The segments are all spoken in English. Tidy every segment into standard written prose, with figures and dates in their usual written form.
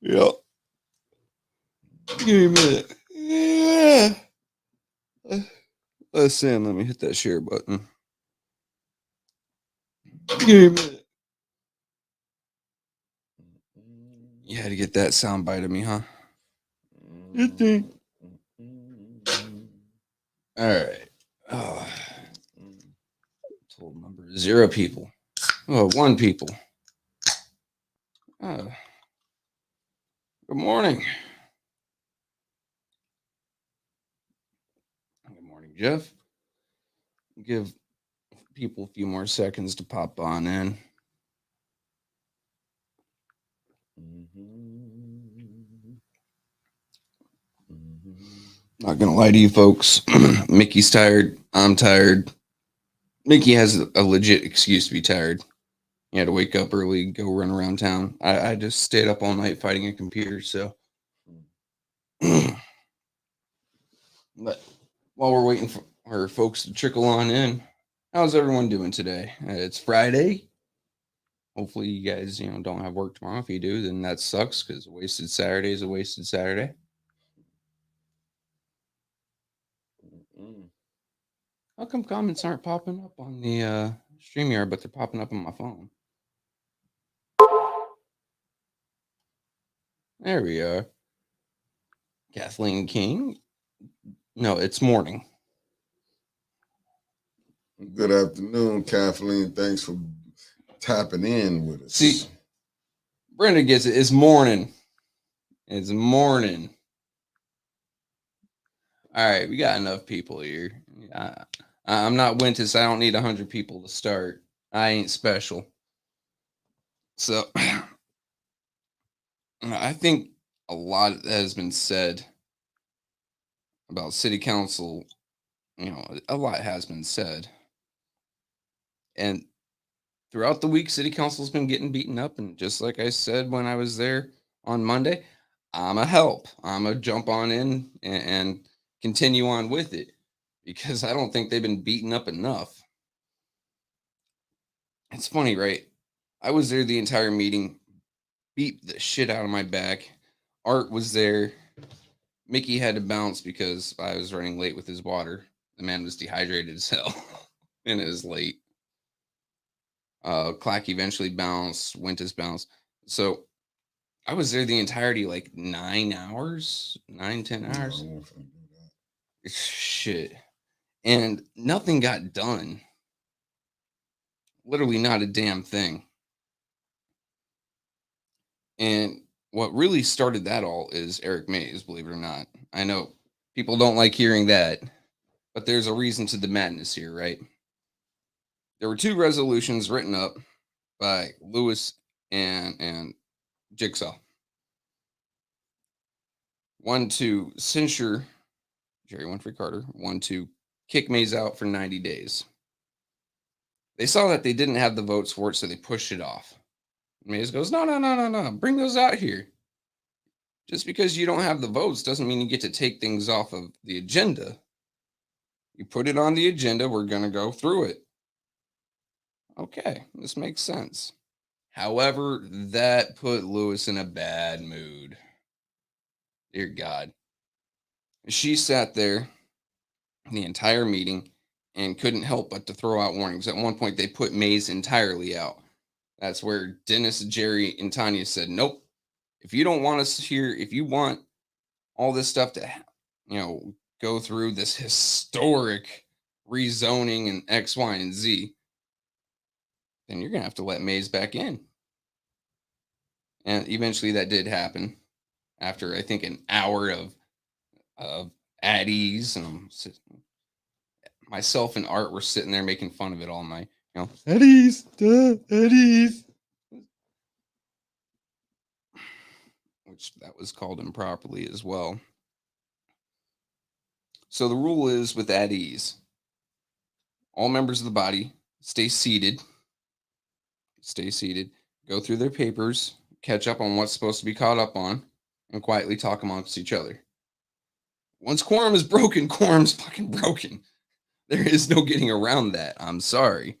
Yeah. Give me a minute. Yeah. Listen, let me hit that share button. Give me a minute. You had to get that sound bite of me, huh? Good thing. All right. Oh. Total number 0 people. Oh, 1 people. Oh. Good morning. Good morning, Jeff. Give people a few more seconds to pop on in. Not gonna lie to you folks. Mickey's tired. I'm tired. Mickey has a legit excuse to be tired. He had to wake up early, go run around town. I just stayed up all night fighting a computer, so. But while we're waiting for our folks to trickle on in, how's everyone doing today? It's Friday. Hopefully you guys, don't have work tomorrow. If you do, then that sucks because a wasted Saturday is a wasted Saturday. How come comments aren't popping up on the StreamYard, but they're popping up on my phone? There we are. Kathleen King. No, it's morning. Good afternoon, Kathleen. Thanks for tapping in with us. See, Brenda gets it. It's morning. It's morning. All right, we got enough people here. I'm not Wintus. I don't need 100 people to start. I ain't special. So I think a lot has been said about city council. A lot has been said. And throughout the week, city council's been getting beaten up. And just like I said when I was there on Monday, I'm a help. I'm a jump on in and continue on with it because I don't think they've been beaten up enough. It's funny, right? I was there the entire meeting, beat the shit out of my back. Art was there. Mickey had to bounce because I was running late with his water. The man was dehydrated as hell and it was late. Clack eventually bounced, Wintus bounced. So I was there the entirety, like 9 hours, 10 hours. Shit. And nothing got done. Literally not a damn thing. And what really started that all is Eric Mays, believe it or not. I know people don't like hearing that, but there's a reason to the madness here, right? There were 2 resolutions written up by Lewis and Jigsaw. One to censure Jerry Winfrey Carter, one to kick Mays out for 90 days. They saw that they didn't have the votes for it, so they pushed it off. Mays goes, no, bring those out here. Just because you don't have the votes doesn't mean you get to take things off of the agenda. You put it on the agenda, we're going to go through it. Okay, this makes sense. However, that put Lewis in a bad mood. Dear God. She sat there the entire meeting and couldn't help but to throw out warnings. At one point, they put Mays entirely out. That's where Dennis, Jerry, and Tanya said, nope. If you don't want us here, if you want all this stuff to, go through this historic rezoning and X, Y, and Z, then you're going to have to let Mays back in. And eventually that did happen after, I think, an hour of at ease. And myself and Art were sitting there making fun of it all night. At ease, at ease. Which that was called improperly as well. So the rule is with at ease, all members of the body stay seated, go through their papers, catch up on what's supposed to be caught up on, and quietly talk amongst each other. Once quorum is broken, quorum's fucking broken. There is no getting around that. I'm sorry.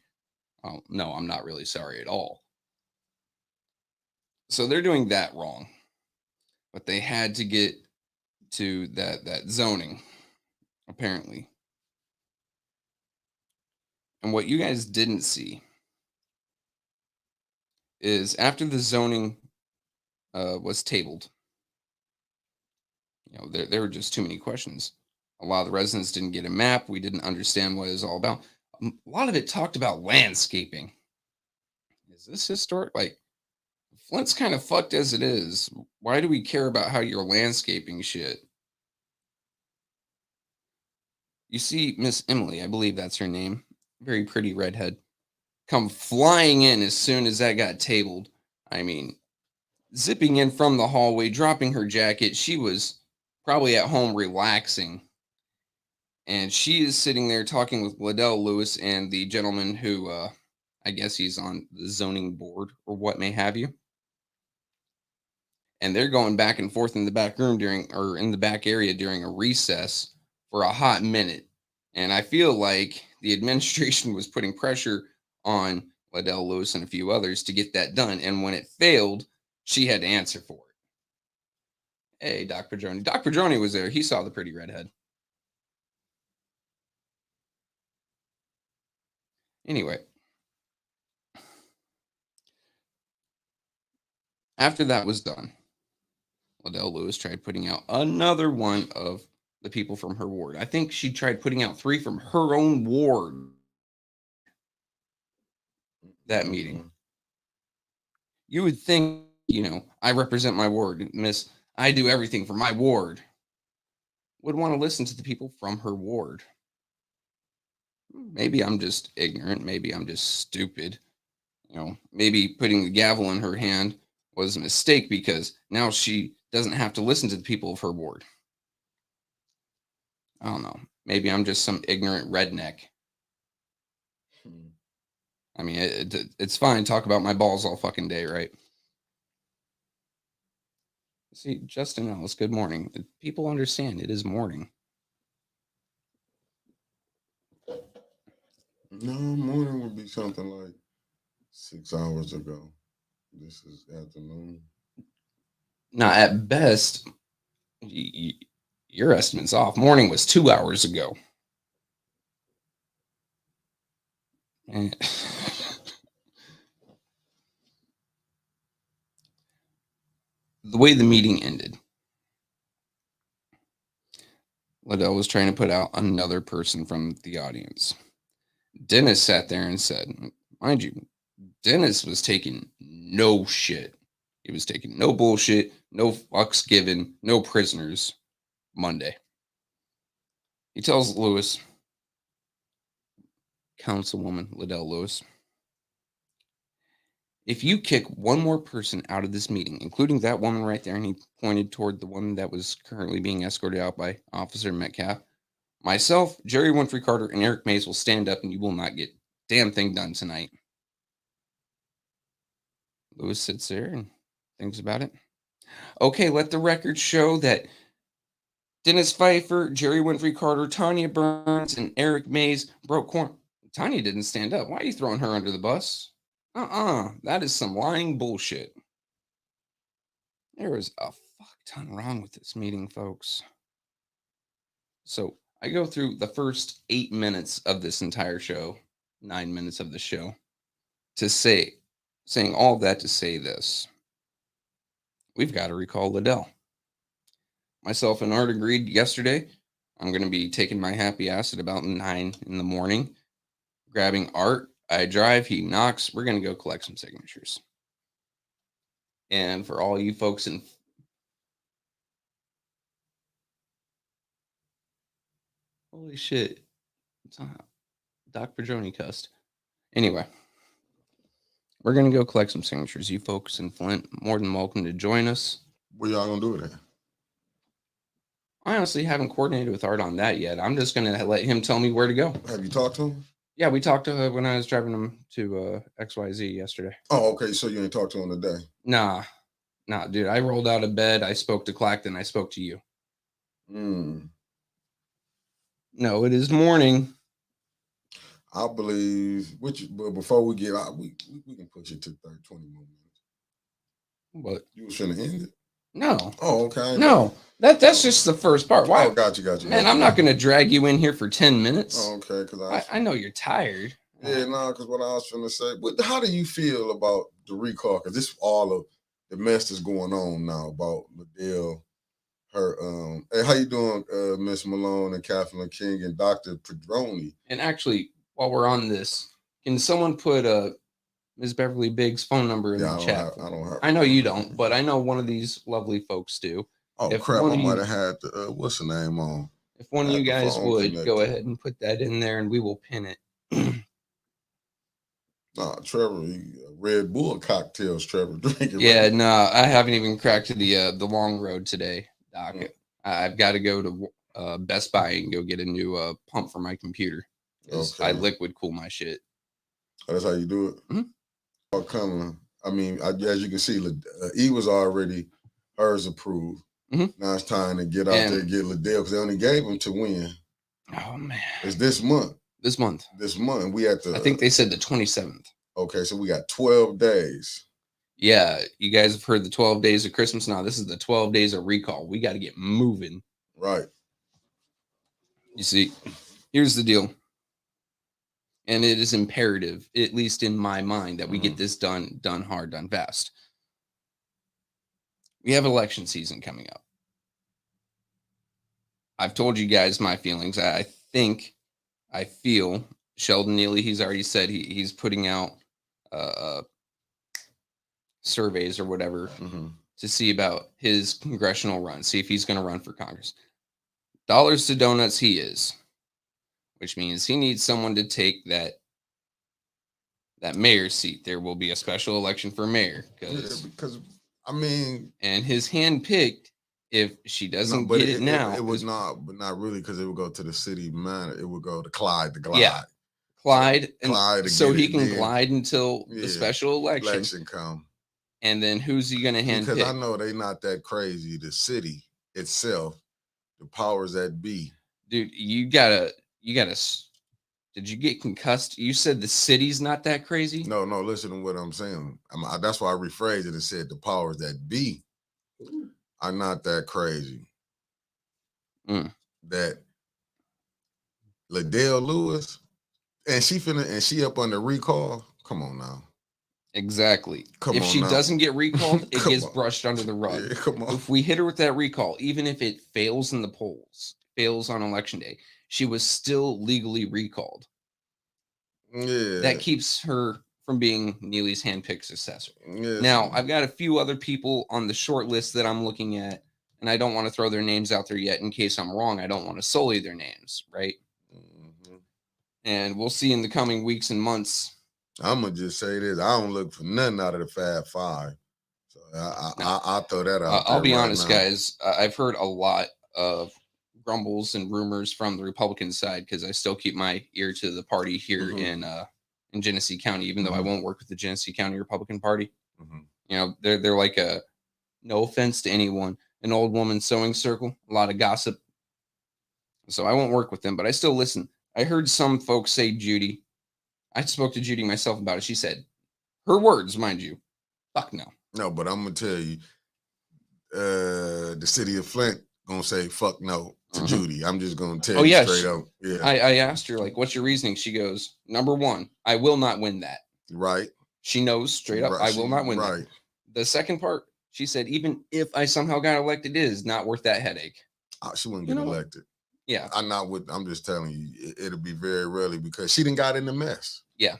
Oh, no, I'm not really sorry at all. So they're doing that wrong, but they had to get to that zoning apparently. And what you guys didn't see is after the zoning was tabled, there were just too many questions. A lot of the residents didn't get a map. We didn't understand what it was all about. A lot of it talked about landscaping. Is this historic? Like, Flint's kind of fucked as it is. Why do we care about how you're landscaping shit? You see Miss Emily, I believe that's her name, very pretty redhead, come flying in as soon as that got tabled. I mean, zipping in from the hallway, dropping her jacket. She was probably at home relaxing. And she is sitting there talking with Liddell Lewis and the gentleman who, I guess he's on the zoning board or what may have you. And they're going back and forth in the back room during, or in the back area during a recess for a hot minute. And I feel like the administration was putting pressure on Liddell Lewis and a few others to get that done. And when it failed, she had to answer for it. Hey, Doc Padroni. Doc Padroni was there. He saw the pretty redhead. Anyway, after that was done, Liddell Lewis tried putting out another one of the people from her ward. I think she tried putting out 3 from her own ward that meeting. You would think, I represent my ward, Miss, I do everything for my ward, would want to listen to the people from her ward. Maybe I'm just ignorant. Maybe I'm just stupid. Maybe putting the gavel in her hand was a mistake because now she doesn't have to listen to the people of her ward. I don't know. Maybe I'm just some ignorant redneck. I mean, it's fine. Talk about my balls all fucking day, right? See, Justin Ellis, good morning. People understand it is morning. No, morning would be something like 6 hours ago. This is afternoon. Now, at best, your estimate's off. Morning was 2 hours ago. And the way the meeting ended, Liddell was trying to put out another person from the audience. Dennis sat there and said, mind you, Dennis was taking no shit. He was taking no bullshit, no fucks given, no prisoners Monday. He tells Lewis, Councilwoman Liddell Lewis, if you kick one more person out of this meeting, including that woman right there, and he pointed toward the woman that was currently being escorted out by Officer Metcalf, myself, Jerry Winfrey Carter, and Eric Mays will stand up and you will not get damn thing done tonight. Lewis sits there and thinks about it. Okay, let the record show that Dennis Pfeiffer, Jerry Winfrey Carter, Tanya Burns, and Eric Mays broke corn. Tanya didn't stand up. Why are you throwing her under the bus? That is some lying bullshit. There is a fuck ton wrong with this meeting, folks. So I go through the first 8 minutes of this entire show, 9 minutes of the show, saying all that to say this. We've got to recall Liddell. Myself and Art agreed yesterday. I'm going to be taking my happy ass at about 9 in the morning, grabbing Art. I drive, he knocks. We're going to go collect some signatures. And for all you folks in holy shit, Doc Padroni cussed. Anyway, we're going to go collect some signatures. You folks in Flint, more than welcome to join us. What y'all going to do with that? I honestly haven't coordinated with Art on that yet. I'm just going to let him tell me where to go. Have you talked to him? Yeah, we talked to when I was driving him to XYZ yesterday. Oh, okay. So you ain't talked to him today? Nah, dude. I rolled out of bed. I spoke to Clacton. I spoke to you. No, it is morning. I believe, but before we get out, we can push it to 20 more minutes. But You was finna end it? no. Oh, okay. No. That's just the first part. Why? Oh, got you. Man, I'm not gonna drag you in here for 10 minutes. Oh, okay, because I know you're tired. Yeah, no, because what I was finna say. But how do you feel about the recall? Because this all of the mess that's going on now about Liddell. Her hey, how you doing, Miss Malone and Kathleen King and Dr. Pedroni? And actually, while we're on this, can someone put Ms. Beverly Biggs' phone number in the chat? I don't have. I know you don't, but I know one of these lovely folks do. Oh If crap! one I of might you- have had the what's the name on? If one of Had you the guys phone would go connected. ahead and put that in there, and we will pin it. Nah, Trevor, Red Bull cocktails. Trevor drinking. Yeah, right? no, I haven't even cracked the long road today, Doc. I've got to go to Best Buy and go get a new pump for my computer. Okay. I liquid cool my shit. Oh, that's how you do it. Mhm. All coming. I mean, as you can see, E was already hers approved. Mhm. Now it's time to get out there and get Liddell because they only gave him to win. Oh man, It's this month. This month. We at the. I think they said the 27th. Okay, so we got 12 days. Yeah, you guys have heard the 12 days of Christmas. Now this is the 12 days of recall. We got to get moving. Right. You see, here's the deal. And it is imperative, at least in my mind, that we get this done hard, done fast. We have election season coming up. I've told you guys my feelings. I feel Sheldon Neely, he's already said he's putting out surveys or whatever to see about his congressional run, see if he's going to run for Congress. Dollars to donuts, he is, which means he needs someone to take that mayor's seat. There will be a special election for mayor because I mean, and his handpicked. If she doesn't get it now, it would not, but not really, because it would go to the city manager. It would go to Clyde. Yeah, Clyde, so he can glide until the special election come. And then who's he going to handpick? Because I know they not that crazy. The city itself, the powers that be. Dude, you gotta. Did you get concussed? You said the city's not that crazy? No, listen to what I'm saying. That's why I rephrased it and said the powers that be are not that crazy. That Liddell Lewis, and she up on the recall. Come on now. Exactly. If she doesn't get recalled, it gets brushed under the rug. Yeah, come on. If we hit her with that recall, even if it fails in the polls, fails on election day, she was still legally recalled. Yeah. That keeps her from being Neely's handpicked successor. Yes. Now, I've got a few other people on the short list that I'm looking at, and I don't want to throw their names out there yet in case I'm wrong. I don't want to sully their names, right? And we'll see in the coming weeks and months. I'm gonna just say this: I don't look for nothing out of the Fab Five, so I'll throw that out. I'll be honest, guys. I've heard a lot of grumbles and rumors from the Republican side because I still keep my ear to the party here in Genesee County, even though I won't work with the Genesee County Republican Party. You know, they're like a, no offense to anyone, an old woman sewing circle, a lot of gossip. So I won't work with them, but I still listen. I heard some folks say Judy. I spoke to Judy myself about it. She said, her words, mind you, fuck no. No, but I'm gonna tell you, the city of Flint gonna say fuck no to Judy. I'm just gonna tell you straight up. Yeah. I asked her, like, what's your reasoning? She goes, number one, I will not win that. Right. She knows straight up, I will not win that. The second part, she said, even if I somehow got elected, it is not worth that headache. She wouldn't get elected. Yeah. I'm just telling you, it'll be very rarely because she done got in the mess. Yeah.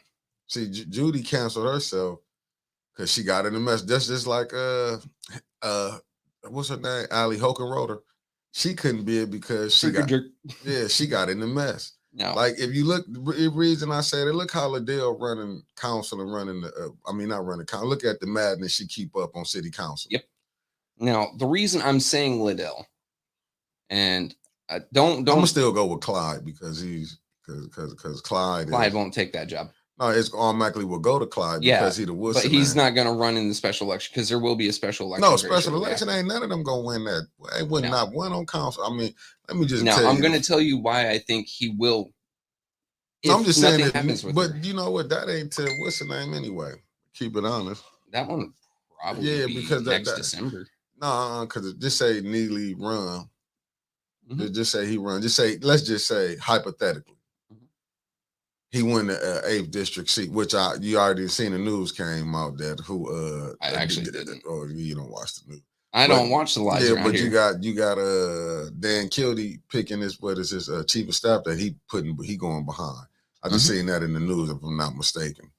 See, Judy canceled herself because she got in the mess. That's just like what's her name? Allie Hogan wrote her. She couldn't be it because she got in the mess. No. Like if you look, the reason I said it, look how Liddell running council and running not running council. Look at the madness she keep up on city council. Yep. Now the reason I'm saying Liddell, and don't. I'm gonna still go with Clyde because because Clyde won't take that job. No, it's automatically will go to Clyde because he's the wussy. But he's not going to run in the special election because there will be a special election. No, special election ain't none of them going to win that. Ain't winning not one on council. I mean, let me just tell you. I'm going to tell you why I think he will. I'm just saying that, but you know what? That ain't what's the name anyway? Keep it honest. That one probably be because next December. no, because just say Neely run. Mhm. Just say he run. Let's just say hypothetically, Mhm. he won the 8th district seat, which you already seen the news came out that who I actually didn't. oh, you don't watch the news. I But don't watch the lives around but here. you got Dan Kildee picking his chief of staff that he going behind. I just seen that in the news if I'm not mistaken.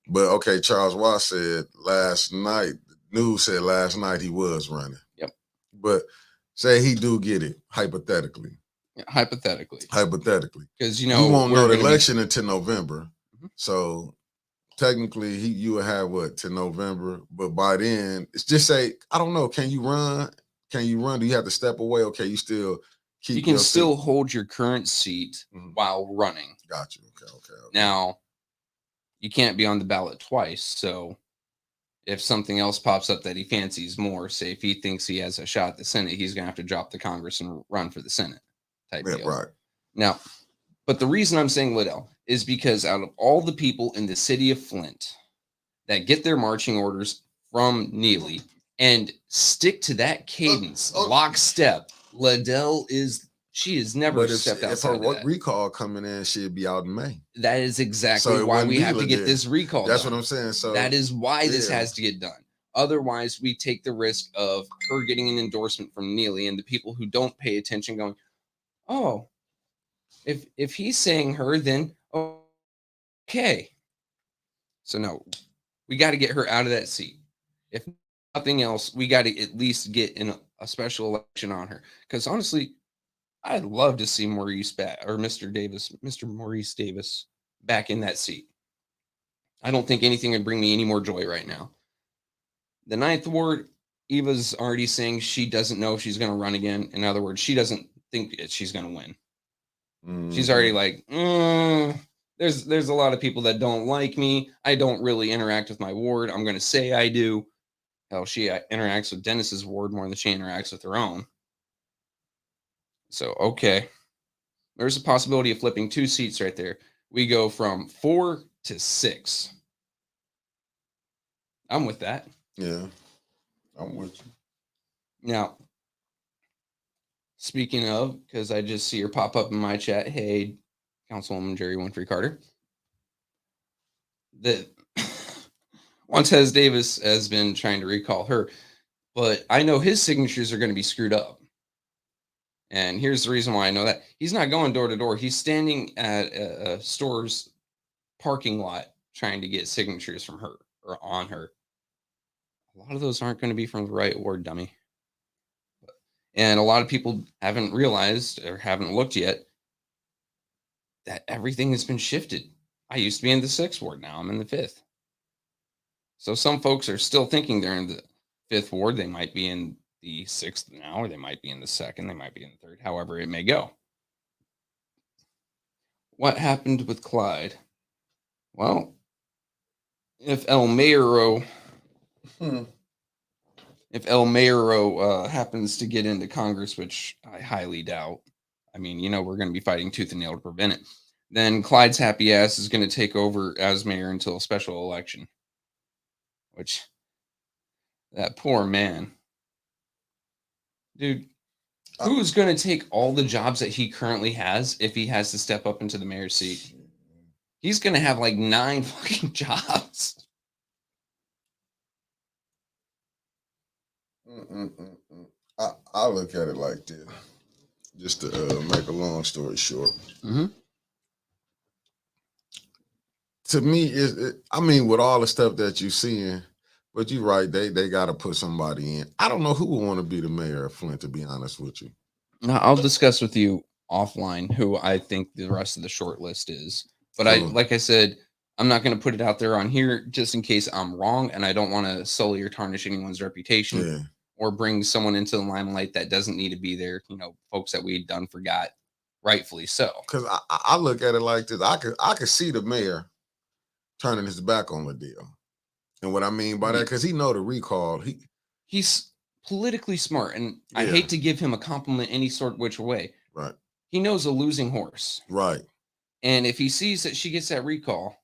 But okay, Charles Watts said last night. News said last night he was running. Yep. But say he do get it hypothetically. Yeah, hypothetically, because we won't know the election until November. Mhm. So technically, you will have what to November, but by then, it's just say I don't know. Can you run? Do you have to step away? Okay, you still keep. You can your still seat. hold your current seat while running. Got you. Okay. Now, you can't be on the ballot twice. So, if something else pops up that he fancies more, say if he thinks he has a shot at the Senate, he's going to have to drop the Congress and run for the Senate type deal. Right. Now, but the reason I'm saying Liddell is because out of all the people in the city of Flint that get their marching orders from Neely and stick to that cadence, lockstep, Liddell she has never stepped outside of that. If her recall coming in, she'd be out in May. That is exactly why we have to get this recall That's done. What I'm saying. So that is why this has to get done. Otherwise, we take the risk of her getting an endorsement from Neely and the people who don't pay attention going, oh, if he's saying her, then okay. So no, we got to get her out of that seat. If nothing else, we got to at least get in a special election on her. Because honestly, I'd love to see Maurice back or Mr. Maurice Davis back in that seat. I don't think anything would bring me any more joy right now. The 9th ward, Eva's already saying she doesn't know if she's going to run again. In other words, she doesn't think she's going to win. She's already like, there's a lot of people that don't like me. I don't really interact with my ward. I'm going to say I do. Hell, she interacts with Dennis's ward more than she interacts with her own. So, okay. There's a possibility of flipping 2 seats right there. We go from 4 to 6. I'm with that. Yeah, I'm with you. Now, speaking of, because I just see her pop up in my chat, hey, Councilwoman Jerry Winfrey Carter. That Montez Davis has been trying to recall her, but I know his signatures are going to be screwed up. And here's the reason why I know that. He's not going door to door. He's standing at a store's parking lot trying to get signatures from her or on her. A lot of those aren't going to be from the right ward, dummy. And a lot of people haven't realized or haven't looked yet that everything has been shifted. I used to be in the 6th ward. Now I'm in the 5th. So some folks are still thinking they're in the 5th ward. They might be in the 6th now, or they might be in the 2nd. They might be in the 3rd, however it may go. What happened with Clyde? Well, if El Mayor happens to get into Congress, which I highly doubt, I mean, we're going to be fighting tooth and nail to prevent it, then Clyde's happy ass is going to take over as mayor until a special election, which that poor man. Dude, who's going to take all the jobs that he currently has if he has to step up into the mayor's seat? He's going to have like 9 fucking jobs. I look at it like this, just to make a long story short. To me, I mean, with all the stuff that you're seeing, but you're right, they got to put somebody in. I don't know who would want to be the mayor of Flint, to be honest with you. Now, I'll discuss with you offline who I think the rest of the short list is. But like I said, I'm not going to put it out there on here just in case I'm wrong, and I don't want to sully or tarnish anyone's reputation or bring someone into the limelight that doesn't need to be there. Folks that we done forgot, rightfully so. Because I look at it like this: I could see the mayor turning his back on the deal, and what I mean by that, because he know the recall. He's politically smart, and I hate to give him a compliment any sort which way. Right. He knows a losing horse. Right. And if he sees that she gets that recall,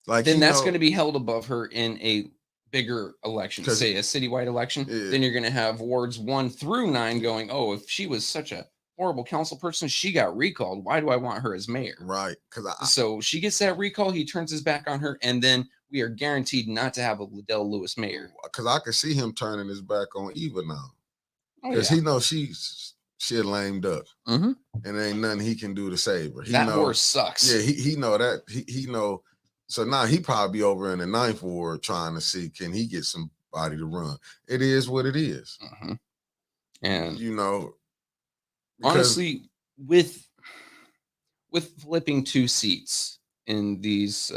then that's going to be held above her in a bigger elections, 'Cause- say a citywide election, Yeah. then you're going to have wards 1 through 9 going, oh, if she was such a horrible council person, she got recalled. Why do I want her as mayor? Right. Because So she gets that recall. He turns his back on her, and then we are guaranteed not to have a Liddell Lewis mayor. Because I can see him turning his back on Eva now. Oh, Because yeah. he knows she a lame duck. Mm-hmm. And ain't nothing he can do to save her. He That know, horse sucks. Yeah, he know that. He know. So now he probably over in the 9th ward trying to see, can he get somebody to run? It is what it is. Mm-hmm. And you know, honestly, with flipping 2 seats in these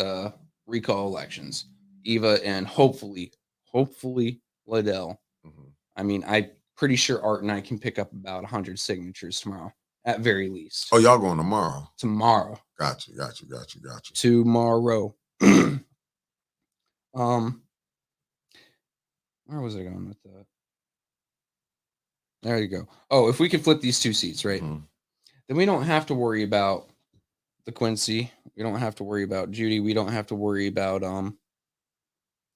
recall elections, Eva and hopefully Liddell. Mm-hmm. I mean, I'm pretty sure Art and I can pick up about 100 signatures tomorrow, at very least. Oh, y'all going tomorrow? Tomorrow. Got you. Tomorrow. Where was I going with that? There you go. Oh, if we could flip these 2 seats, right? Mm-hmm. Then we don't have to worry about the Quincy. We don't have to worry about Judy. We don't have to worry about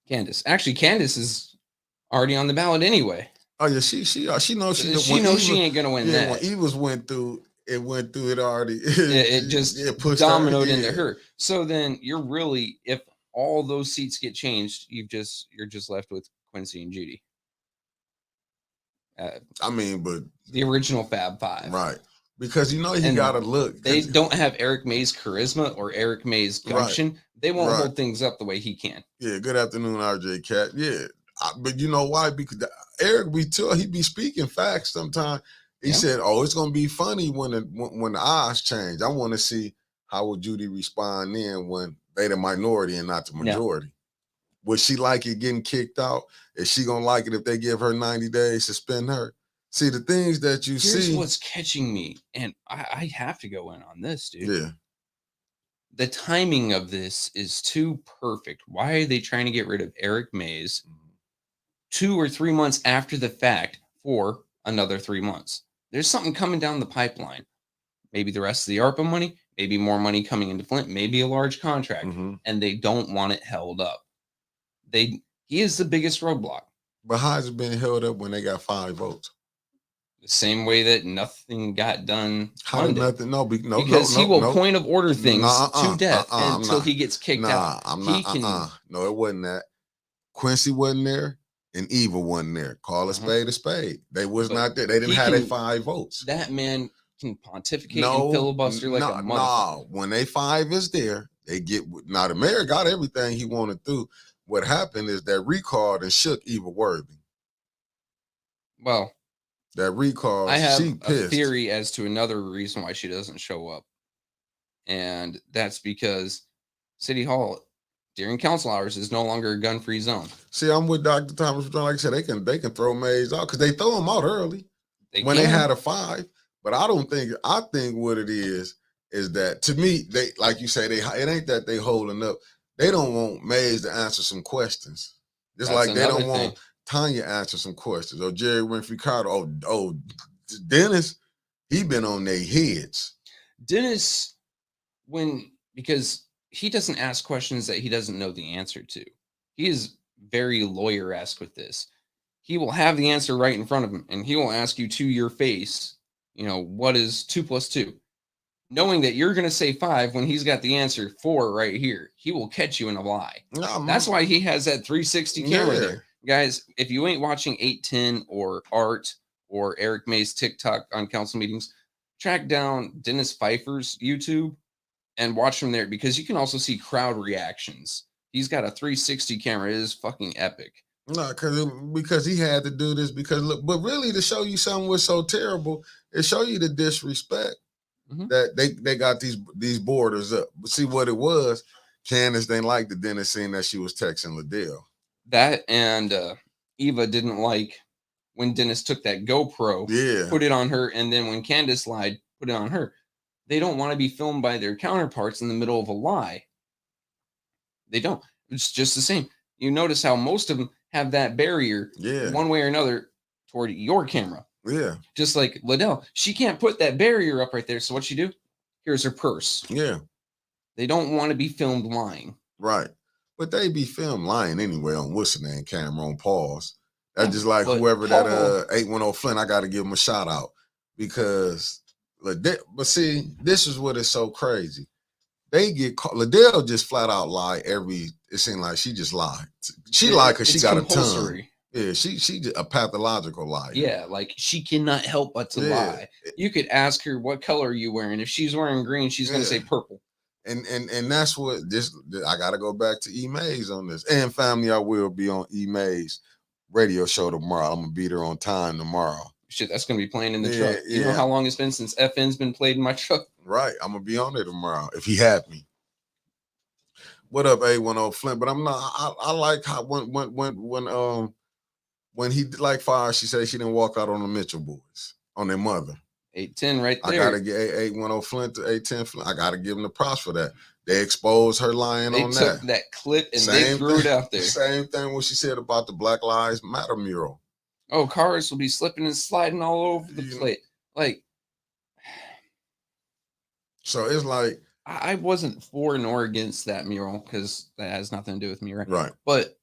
Candace. Actually, Candace is already on the ballot anyway. Oh yeah, she knows she ain't gonna win that. When Eva's went through it already. It just pushed dominoed into her. So then you're really, if all those seats get changed, you're just left with Quincy and Judy. I mean, but the original Fab Five, right? Because you gotta look. They don't have Eric May's charisma or Eric May's gumption. Right. They won't hold things up the way he can. Yeah. Good afternoon, RJ Cat. Yeah, but you know why? Because Eric, he be speaking facts sometimes. He said, "Oh, it's gonna be funny when the odds change. I want to see how would Judy respond then when they the minority and not the majority. Would she like it getting kicked out? Is she gonna like it if they give her 90 days, suspend her? See, the things that you see. Here's what's catching me, and I have to go in on this, dude. Yeah. The timing of this is too perfect. Why are they trying to get rid of Eric Mays 2 or 3 months after the fact for another 3 months? There's something coming down the pipeline. Maybe the rest of the ARPA money, maybe more money coming into Flint, maybe a large contract, and they don't want it held up. He is the biggest roadblock. But how has it been held up when they got 5 votes? The same way that nothing got done. How did nothing? No, because he will point of order things to death until he gets kicked out. No, it wasn't that. Quincy wasn't there, and Eva wasn't there. Call a spade a spade. They was not there. They didn't have their 5 votes. That man can pontificate and filibuster like a motherfucker. No, when they 5 is there, they get. Now the mayor got everything he wanted to. What happened is that recalled and shook Eva Worthy. Well, that recall. I have a theory as to another reason why she doesn't show up, and that's because City Hall during council hours is no longer a gun-free zone. See, I'm with Dr. Thomas. Like I said, they can throw Mays out because they throw them out early they had a 5. But I think what it is that to me, they like you say, it ain't that they holding up. They don't want Mays to answer some questions. Just that's like they don't want Tanya answer some questions. Or Jerry Winfrey Carter. Oh, Dennis, he been on their heads. Dennis, because he doesn't ask questions that he doesn't know the answer to. He is very lawyer-esque with this. He will have the answer right in front of him, and he will ask you to your face, what is 2 + 2? Knowing that you're going to say 5 when he's got the answer 4 right here. He will catch you in a lie. That's why he has that 360 camera there. Guys, if you ain't watching 810 or Art or Eric May's TikTok on council meetings, track down Dennis Pfeiffer's YouTube and watch from there because you can also see crowd reactions. He's got a 360 camera. It is fucking epic. No, because he had to do this but really to show you something was so terrible, it show you the disrespect that they got these borders up. But see what it was, Candace didn't like the Dennis scene that she was texting Liddell. That and Eva didn't like when Dennis took that GoPro, put it on her, and then when Candace lied, put it on her. They don't want to be filmed by their counterparts in the middle of a lie. They don't. It's just the same. You notice how most of them have that barrier one way or another toward your camera. Yeah. Just like Liddell. She can't put that barrier up right there. So what she do? Here's her purse. Yeah. They don't want to be filmed lying. Right. But they be film lying anyway on what's the name camera on pause. That's Yeah, just like but whoever Paul- that 810 Flint, I gotta give him a shout out because but see, this is what is so crazy. They get caught. Liddell just flat out lie it seemed like she just lied. She lied because she it's got a tongue. compulsory. Yeah, she a pathological liar. Yeah, like she cannot help but to lie. You could ask her what color are you wearing. If she's wearing green, she's gonna say purple. And that's what this I gotta go back to E Mays on this. And family, I will be on E Mays radio show tomorrow. I'm gonna be there on time tomorrow. Shit, that's gonna be playing in the truck. You know how long it's been since FN's been played in my truck? Right. I'm gonna be on there tomorrow if he had me. What up, 810 Flint? But I'm not I like how when he like fire, she said she didn't walk out on the Mitchell boys, on their mother. 810 right there. I gotta get 810 Flint to 810 Flint. I gotta give them the props for that. They exposed her lying on that. They took that clip and they threw it out there. Same thing what she said about the Black Lives Matter mural. Oh, cars will be slipping and sliding all over the place. Like, so it's like I wasn't for nor against that mural because that has nothing to do with me, right? Right. But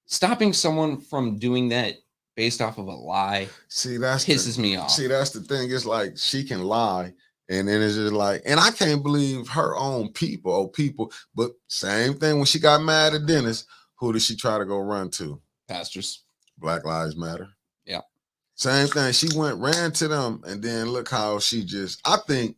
stopping someone from doing that based off of a lie, pisses me off. See, that's the thing. It's like she can lie, and then it's just like, and I can't believe her own people. But same thing when she got mad at Dennis. Who did she try to go run to? Pastors. Black Lives Matter. Yeah. Same thing. She ran to them, and then look how she just. I think,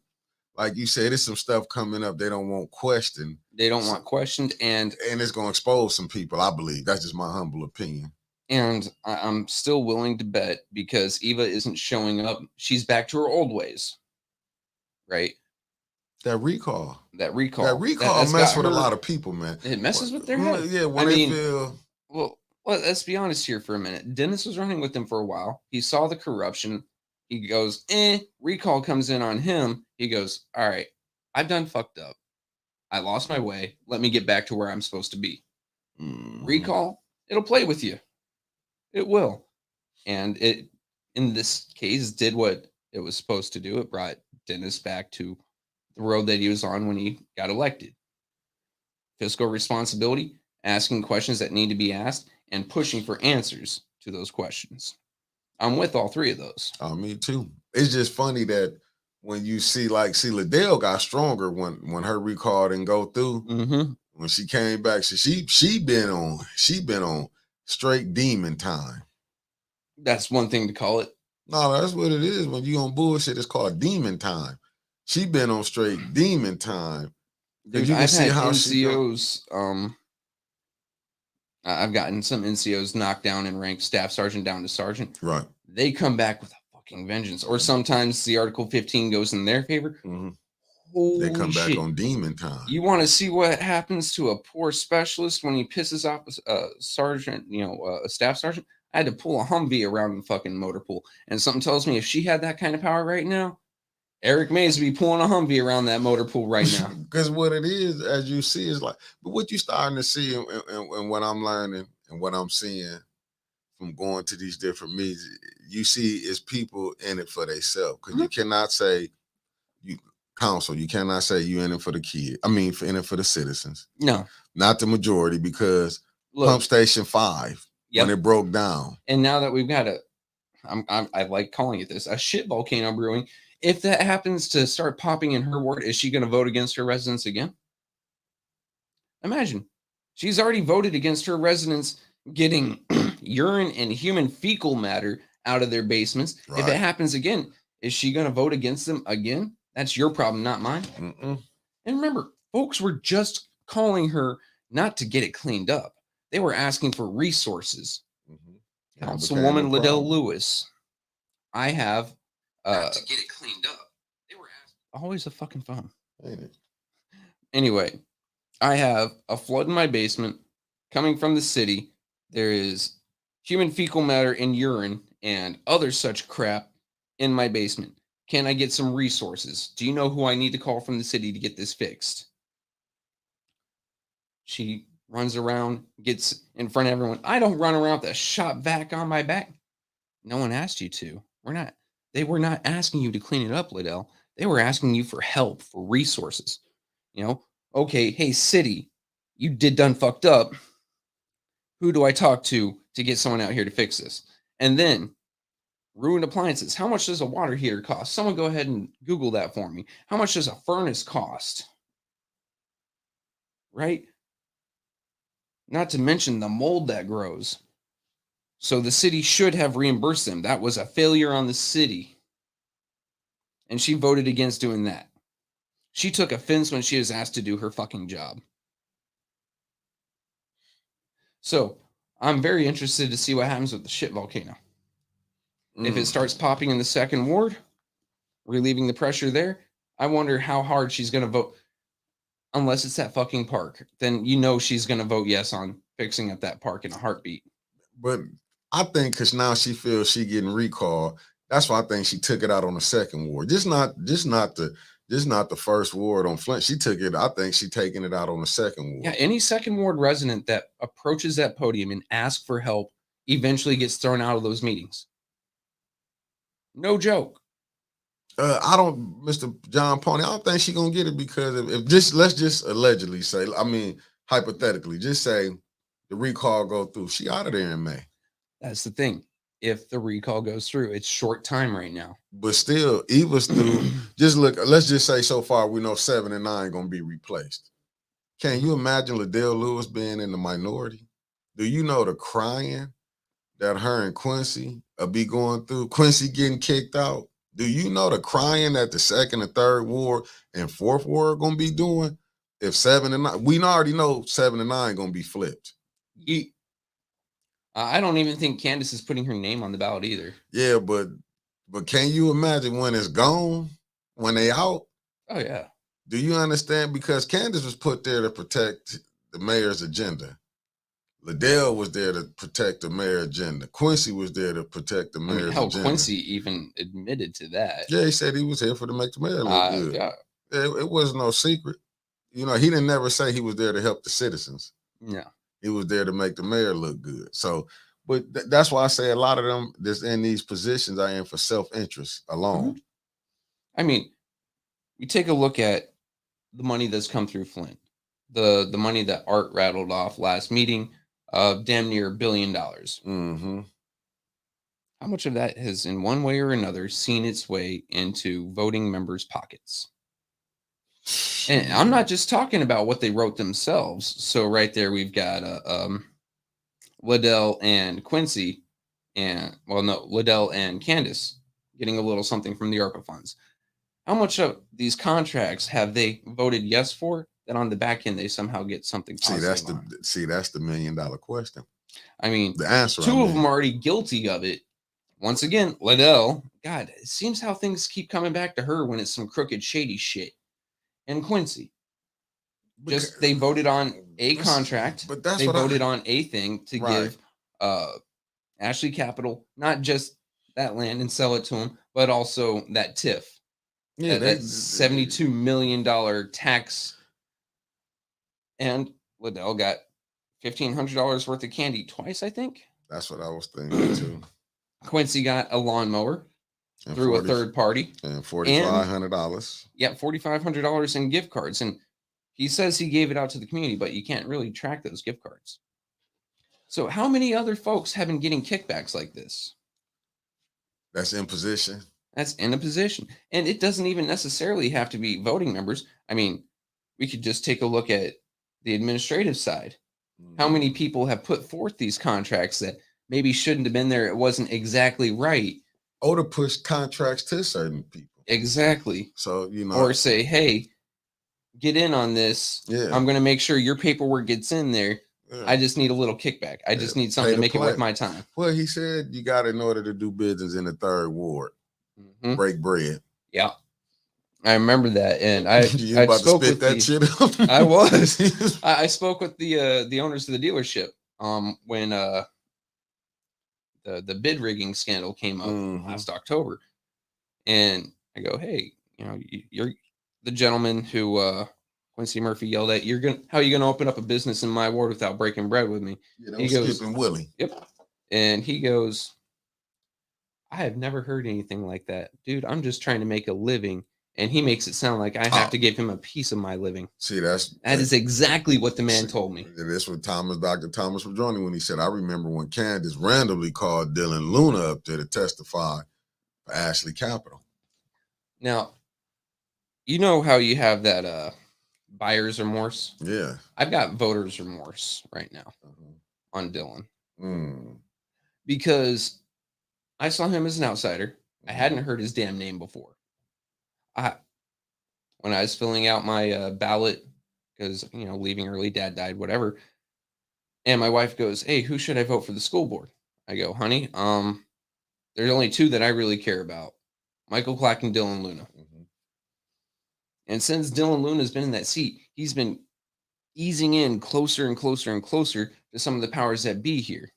like you said, there's some stuff coming up they don't want questioned. They don't want questioned, and it's going to expose some people, I believe. That's just my humble opinion. And I'm still willing to bet because Eva isn't showing up. She's back to her old ways, right? That recall that's messes with a lot of people, man. It messes with their head. Yeah, when they feel. Well, let's be honest here for a minute. Dennis was running with him for a while. He saw the corruption. He goes, recall comes in on him. He goes, all right, I've done fucked up. I lost my way. Let me get back to where I'm supposed to be. Recall, it'll play with you. It will. And it, in this case, did what it was supposed to do. It brought Dennis back to the road that he was on when he got elected. Fiscal responsibility, asking questions that need to be asked, and pushing for answers to those questions. I'm with all three of those. Oh, me too. It's just funny that when you see Liddell got stronger when her recall didn't go through. Mm-hmm. When she came back, she been on straight demon time. That's one thing to call it. No, that's what it is. When you on bullshit, it's called demon time. She been on straight demon time. Dude, you can see how NCOs. I've gotten some NCOs knocked down in rank, staff sergeant down to sergeant. Right. They come back with a fucking vengeance. Or sometimes the Article 15 goes in their favor. Mm-hmm. Holy they come shit. back on demon time. You want to see what happens to a poor specialist when he pisses off a sergeant, a staff sergeant? I had to pull a Humvee around the fucking motor pool. And something tells me if she had that kind of power right now, Eric Mays would be pulling a Humvee around that motor pool right now. Because what it is, as you see, is like, but what you starting to see and what I'm learning and what I'm seeing from going to these different meetings, you see is people in it for themselves. Because you cannot say, you cannot say you in it for the kid. I mean, in it for the citizens. No. Not the majority, because Pump Station 5, when it broke down. And now that we've got I like calling it this, a shit volcano brewing. If that happens to start popping in her ward, is she going to vote against her residents again? Imagine. She's already voted against her residents getting urine and human fecal matter out of their basements. Right. If it happens again, is she going to vote against them again? That's your problem, not mine. Mm-mm. And remember, folks were just calling her not to get it cleaned up. They were asking for resources. Mm-hmm. Councilwoman Liddell Lewis, I have not to get it cleaned up. They were asking. Always a fucking phone. Ain't it? Anyway, I have a flood in my basement coming from the city. There is human fecal matter and urine and other such crap in my basement. Can I get some resources? Do you know who I need to call from the city to get this fixed? She runs around, gets in front of everyone. I don't run around with a shop vac on my back. No one asked you to. They were not asking you to clean it up, Liddell. They were asking you for help, for resources. Okay, hey, city, you done fucked up. Who do I talk to get someone out here to fix this? And then ruined appliances. How much does a water heater cost? Someone go ahead and Google that for me. How much does a furnace cost? Right? Not to mention the mold that grows. So the city should have reimbursed them. That was a failure on the city. And she voted against doing that. She took offense when she was asked to do her fucking job. So I'm very interested to see what happens with the shit volcano. If it starts popping in the second ward, relieving the pressure there, I wonder how hard she's going to vote. Unless it's that fucking park, then you know she's going to vote yes on fixing up that park in a heartbeat. But I think because now she feels she getting recalled, that's why I think she took it out on the second ward. Just not the first ward on Flint. She took it. I think she taking it out on the second ward. Yeah, any second ward resident that approaches that podium and asks for help eventually gets thrown out of those meetings. No joke. Mr. John Pony, I don't think she's gonna get it because if just let's just allegedly say, I mean, hypothetically, just say the recall go through, she out of there in May. That's the thing. If the recall goes through, it's short time right now. But still, Eva's through. Just look, let's just say so far we know 7 and 9 gonna be replaced. Can you imagine Liddell Lewis being in the minority? Do you know the crying that her and Quincy will be going through? Quincy getting kicked out. Do you know the crying that the second and third ward and fourth ward gonna be doing? If 7 and 9, we already know 7 and 9 gonna be flipped. I don't even think Candace is putting her name on the ballot either. Yeah, but can you imagine when it's gone, when they out? Oh yeah. Do you understand? Because Candace was put there to protect the mayor's agenda. Liddell was there to protect the mayor's agenda. Quincy was there to protect the mayor's agenda. Quincy even admitted to that. Yeah, he said he was here to make the mayor look good. Yeah. It was no secret. You know, he didn't never say he was there to help the citizens. Yeah. He was there to make the mayor look good. So, but that's why I say a lot of them that's in these positions are in for self-interest alone. Mm-hmm. I mean, you take a look at the money that's come through Flint, the money that Art rattled off last meeting of damn near $1 billion. Mm-hmm. How much of that has, in one way or another, seen its way into voting members' pockets? And I'm not just talking about what they wrote themselves. So right there, we've got Liddell and Quincy, Liddell and Candace getting a little something from the ARPA funds. How much of these contracts have they voted yes for? That on the back end they somehow get something positive. That's the $1 million question. I mean, the answer. Two of them are already guilty of it. Once again, Liddell. God, it seems how things keep coming back to her when it's some crooked, shady shit. And Quincy, they voted on a contract. But that's they voted on a thing to give Ashley Capital not just that land and sell it to him, but also that TIF. Yeah, that $72 million tax. And Liddell got $1,500 worth of candy twice, I think. That's what I was thinking too. Quincy got a lawnmower through a third party. And $4,500. Yeah, $4,500 in gift cards. And he says he gave it out to the community, but you can't really track those gift cards. So how many other folks have been getting kickbacks like this? That's in position. That's in a position. And it doesn't even necessarily have to be voting members. I mean, we could just take a look at the administrative side. How many people have put forth these contracts that maybe shouldn't have been there? It wasn't exactly right. Or to push contracts to certain people. Exactly. So, you know. Or say, hey, get in on this. Yeah. I'm going to make sure your paperwork gets in there. Yeah. I just need a little kickback. I just need something to make it worth my time. Well, he said you got in order to do business in the third ward. Mm-hmm. Break bread. Yeah. I remember that, and I spoke with that shit up. I was. I spoke with the owners of the dealership when the bid rigging scandal came up last October, and I go, hey, you know, you're the gentleman who Quincy Murphy yelled at. How are you gonna open up a business in my ward without breaking bread with me? Yeah, he goes, Skip and Willie. Yep, and he goes, I have never heard anything like that, dude. I'm just trying to make a living And he makes it sound like I have to give him a piece of my living. See, that is exactly what the man told me. That's what Dr. Thomas was joining when he said, I remember when Candace randomly called Dylan Luna up there to testify for Ashley Capital. Now, you know how you have that buyer's remorse? Yeah. I've got voter's remorse right now on Dylan. Mm. Because I saw him as an outsider. I hadn't heard his damn name before. When I was filling out my ballot, because, leaving early, dad died, whatever. And my wife goes, "Hey, who should I vote for the school board?" I go, "Honey, there's only two that I really care about. Michael Clack and Dylan Luna." And since Dylan Luna has been in that seat, he's been easing in closer and closer and closer to some of the powers that be here.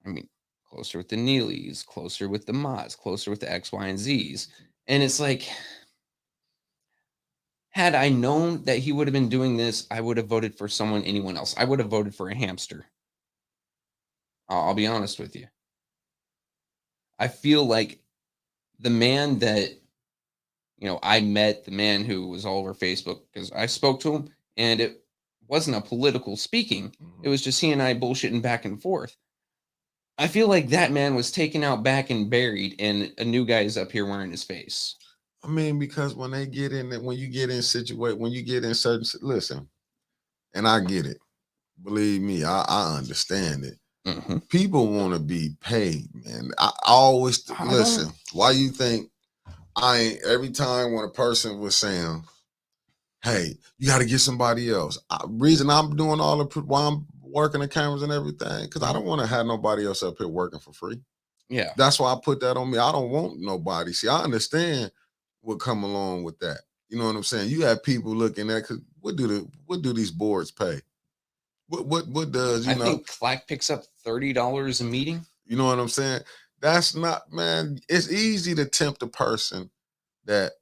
I mean, closer with the Neelys, closer with the Mods, closer with the X, Y, and Zs. And it's like, had I known that he would have been doing this, I would have voted for anyone else. I would have voted for a hamster. I'll be honest with you. I feel like the man that, I met, the man who was all over Facebook, because I spoke to him, and it wasn't a political speaking. It was just he and I bullshitting back and forth. I feel like that man was taken out back and buried, and a new guy is up here wearing his face. I mean, because when you get in certain, listen, and I get it. Believe me, I understand it. People want to be paid, man. I always listen. Why you think every time when a person was saying, "Hey, you got to get somebody else." Reason I'm doing why I'm working the cameras and everything, because I don't want to have nobody else up here working for free. Yeah, that's why I put that on me. I don't want nobody. See, I understand what come along with that. You know what I'm saying? You have people looking at, because what do these boards pay? What does I think Clack picks up $30 a meeting. You know what I'm saying? That's not, man. It's easy to tempt a person that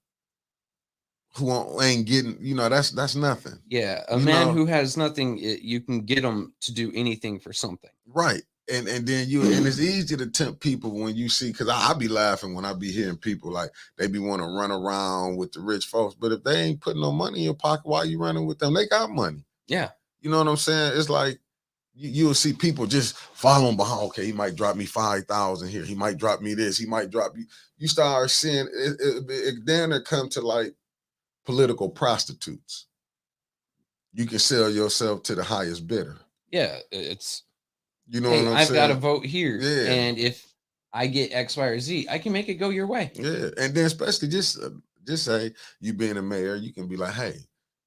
who ain't getting. That's nothing. Yeah, a man who has nothing, you can get them to do anything for something. Right. And then and it's easy to tempt people when you see, because I be laughing when I be hearing people like they be want to run around with the rich folks, but if they ain't putting no money in your pocket, why you running with them? They got money. Yeah. You know what I'm saying? It's like you'll see people just following behind. Okay, he might drop me 5,000 here. He might drop me this. He might drop you. You start seeing it then it come to like political prostitutes. You can sell yourself to the highest bidder. Yeah, it's. What I'm saying? I've got to vote here. Yeah. And if I get X, Y, or Z, I can make it go your way. Yeah. And then especially just say you being a mayor, you can be like, hey,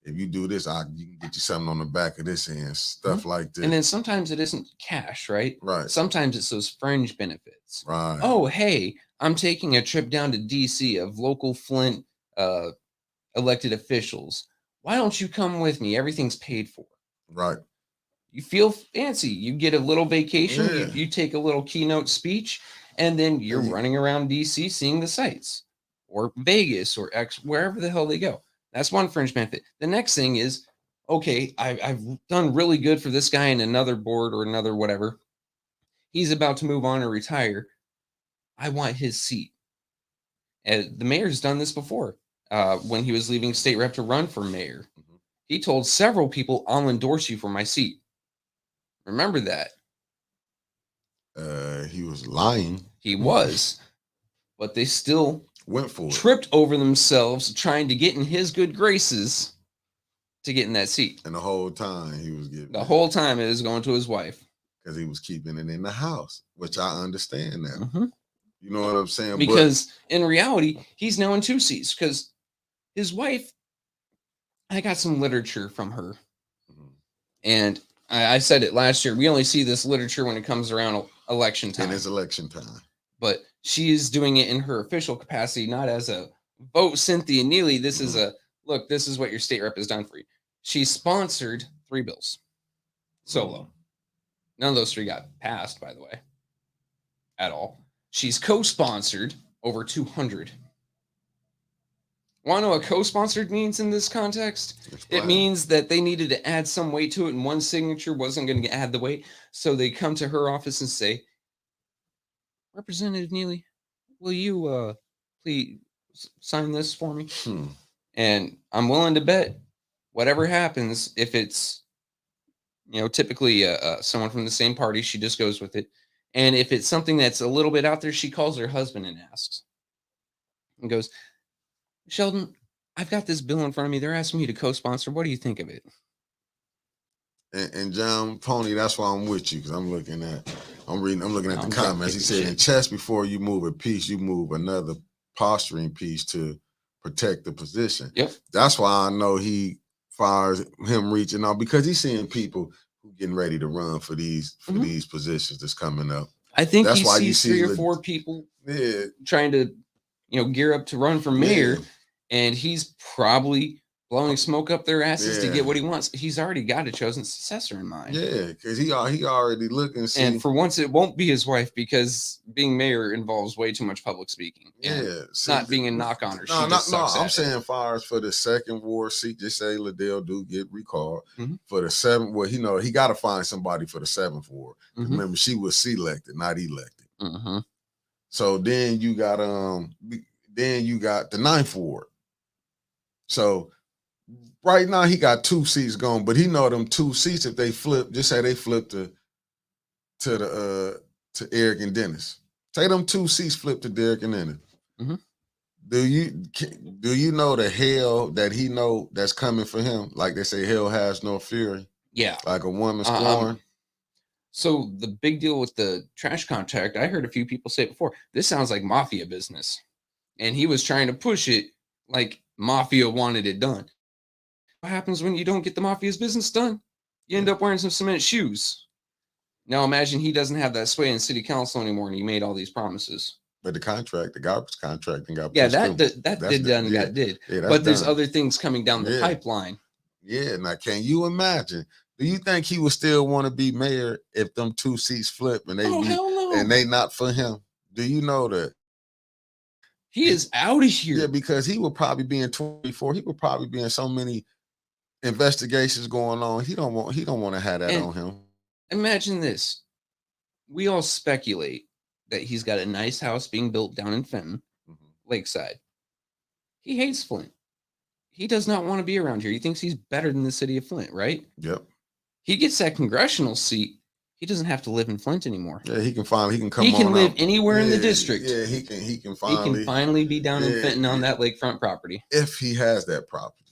if you do this, you can get you something on the back of this and stuff like this. And then sometimes it isn't cash, right? Right. Sometimes it's those fringe benefits. Right. Oh, hey, I'm taking a trip down to DC of local Flint elected officials. Why don't you come with me? Everything's paid for. Right. You feel fancy. You get a little vacation. Yeah. You take a little keynote speech, and then you're running around DC seeing the sights, or Vegas, or wherever the hell they go. That's one fringe benefit. The next thing is, okay, I've done really good for this guy in another board or another whatever. He's about to move on or retire. I want his seat. And the mayor's done this before. When he was leaving state rep to run for mayor, he told several people, "I'll endorse you for my seat." Remember that. He was lying. He was, but they still went for tripped over themselves trying to get in his good graces to get in that seat. And the whole time he was getting. The whole time it was going to his wife, because he was keeping it in the house, which I understand now. You know what I'm saying? Because in reality, he's now in two seats because his wife. I got some literature from her, and I said it last year. We only see this literature when it comes around election time. And it's election time. But she is doing it in her official capacity, not as a vote Cynthia Neely. This is a look, this is what your state rep has done for you. She sponsored 3 bills solo. None of those 3 got passed, by the way, at all. She's co-sponsored over 200. Want to know what co-sponsored means in this context? It means that they needed to add some weight to it, and one signature wasn't going to add the weight. So they come to her office and say, "Representative Neely, will you please sign this for me? Hmm. And I'm willing to bet whatever happens, if it's, typically someone from the same party, she just goes with it. And if it's something that's a little bit out there, she calls her husband and asks and goes, Sheldon, I've got this bill in front of me. They're asking me to co-sponsor. What do you think of it? And John Pony, that's why I'm with you, because I'm looking at the comments. He said, shit. in chess, before you move a piece, you move another posturing piece to protect the position. Yep. That's why I know he fires him reaching out, because he's seeing people who getting ready to run for these positions that's coming up. I think that's he why sees you see 3 or 4 people yeah, trying to, gear up to run for mayor, Yeah. and he's probably blowing smoke up their asses to Yeah. get what he wants. He's already got a chosen successor in mind. Yeah, because he already looking. And for once, it won't be his wife, because being mayor involves way too much public speaking. Yeah, not being a knock on her. No. I'm saying, far as for the second ward seat, just say Liddell do get recalled for the 7th. Well, he got to find somebody for the 7th ward. Remember, she was selected, not elected. So then you got the 9th ward. So right now he got 2 seats going, but he know them 2 seats, if they flip, just say they flip to Eric and Dennis. Say them 2 seats flip to Derek and Dennis. Do you know the hell that he know that's coming for him? Like they say, hell has no fury. Yeah, like a woman scorn. So the big deal with the trash contract, I heard a few people say it before, this sounds like mafia business, and he was trying to push it like mafia wanted it done. What happens when you don't get the mafia's business done? You end up wearing some cement shoes. Now imagine he doesn't have that sway in city council anymore, and he made all these promises. But the garbage contract, got that did. Yeah, but there's other things coming down the pipeline. Yeah. Now, can you imagine? Do you think he would still want to be mayor if them 2 seats flip and hell no. and they not for him? Do you know that? He is out of here. Yeah, because he would probably be in 24. He would probably be in so many investigations going on. He don't want to have that on him. Imagine this. We all speculate that he's got a nice house being built down in Fenton, Lakeside. He hates Flint. He does not want to be around here. He thinks he's better than the city of Flint, right? Yep. He gets that congressional seat. He doesn't have to live in Flint anymore. Yeah, he can come. He can live anywhere in the district. Yeah, he can finally be down in Fenton on that lakefront property. If he has that property.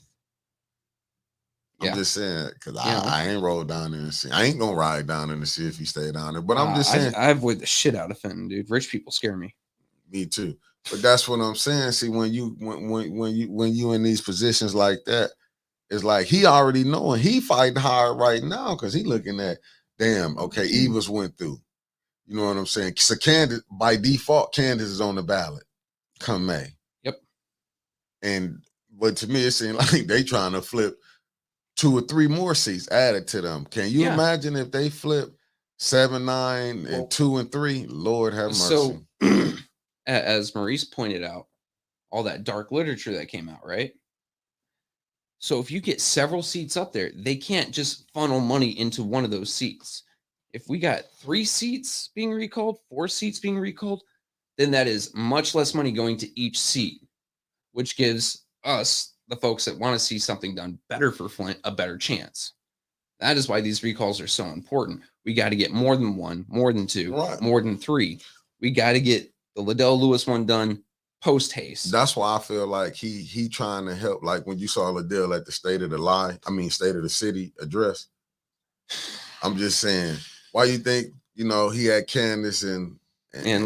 I'm just saying, because I ain't rolled down there and see. I ain't gonna ride down there to see if he stay down there. But I'm just saying, I avoid the shit out of Fenton, dude. Rich people scare me. Me too. But that's what I'm saying. See, when you in these positions like that, it's like he already knowing he fighting hard right now, because he looking at, damn, okay, Eva's went through. You know what I'm saying? So Candace, by default, Candace is on the ballot come May. Yep. But to me, it seems like they trying to flip 2 or 3 more seats added to them. Can you imagine if they flip 7, 9, and 2 and 3? Lord have mercy. So, as Maurice pointed out, all that dark literature that came out, right? So if you get several seats up there, they can't just funnel money into one of those seats. If we got 3 seats being recalled, 4 seats being recalled, then that is much less money going to each seat, which gives us, the folks that want to see something done better for Flint, a better chance. That is why these recalls are so important. We got to get more than 1, more than 2, more than 3. We got to get the Liddell Lewis one done post haste. That's why I feel like he trying to help. Like when you saw Liddell at the State of the City address. I'm just saying, why you think he had Candace and